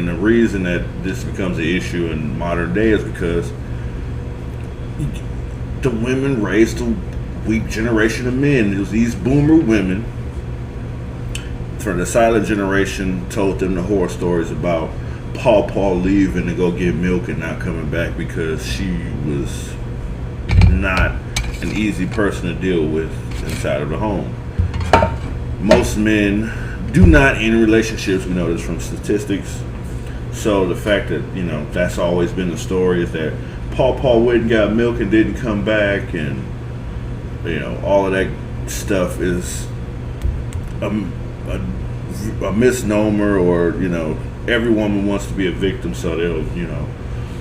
And the reason that this becomes an issue in modern day is because the women raised a weak generation of men. It was these boomer women from the silent generation told them the horror stories about Paw leaving to go get milk and not coming back because she was not an easy person to deal with inside of the home. Most men do not end relationships, we know this from statistics. So the fact that, that's always been the story is that Paw went and got milk and didn't come back, and all of that stuff is a misnomer, or every woman wants to be a victim, so they'll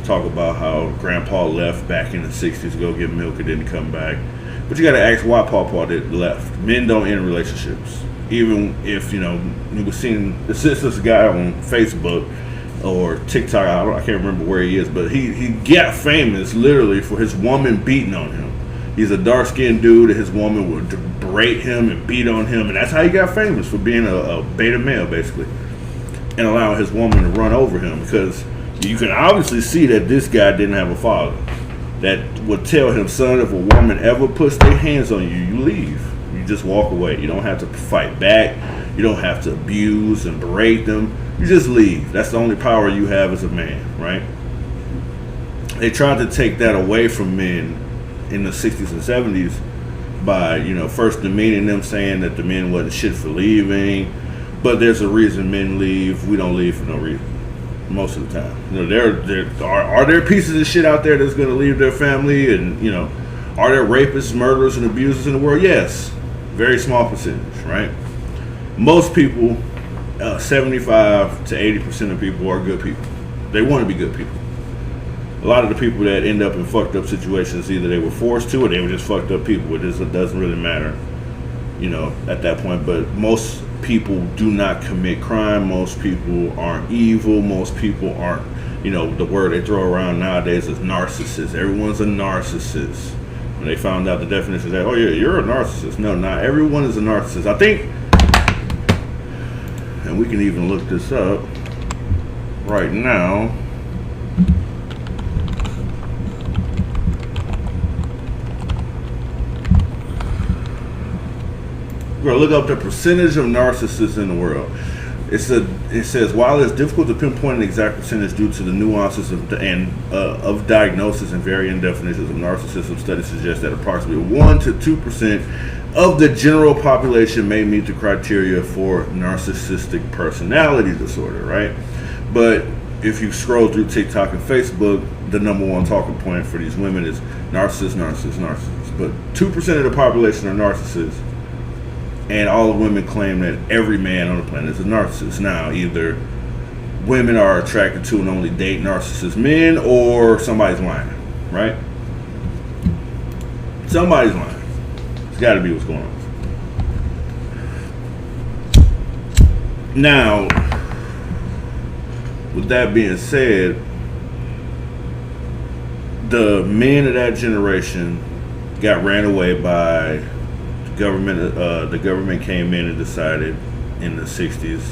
talk about how Grandpa left back in the 60s to go get milk and didn't come back. But you got to ask why Paw did left. Men don't end relationships, even if you were seeing this guy on Facebook or TikTok. I can't remember where he is, but he got famous literally for his woman beating on him. He's a dark-skinned dude, and his woman would berate him and beat on him, and that's how he got famous, for being a beta male, basically, and allowing his woman to run over him. Because you can obviously see that this guy didn't have a father that would tell him, son, if a woman ever puts their hands on you, you leave. You just walk away. You don't have to fight back. You don't have to abuse and berate them. You just leave. That's the only power you have as a man, right? They tried to take that away from men in the 60s and 70s by, first demeaning them, saying that the men wasn't shit for leaving. But there's a reason men leave. We don't leave for no reason most of the time. Are there pieces of shit out there that's going to leave their family? And, are there rapists, murderers, and abusers in the world? Yes. Very small percentage, right? Most people, 75 to 80% of people are good people. They want to be good people. A lot of the people that end up in fucked up situations, either they were forced to or they were just fucked up people. It doesn't really matter, at that point. But most people do not commit crime. Most people aren't evil. Most people aren't, the word they throw around nowadays is narcissist. Everyone's a narcissist. When they found out the definition of that, oh yeah, you're a narcissist. No, not everyone is a narcissist. I think, and we can even look this up right now. We're going to look up the percentage of narcissists in the world. It says, while it's difficult to pinpoint an exact percentage due to the nuances of diagnosis and varying definitions of narcissism, studies suggest that approximately 1 to 2% of the general population may meet the criteria for narcissistic personality disorder, right? But if you scroll through TikTok and Facebook, the number one talking point for these women is narcissist. But 2% of the population are narcissists. And all the women claim that every man on the planet is a narcissist. Now, either women are attracted to and only date narcissist men, or somebody's lying, right? Somebody's lying. It's got to be what's going on. Now, with that being said, the men of that generation got ran away by government. The government came in and decided in the 60s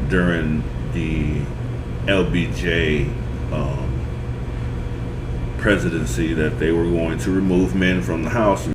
during the LBJ presidency that they were going to remove men from the House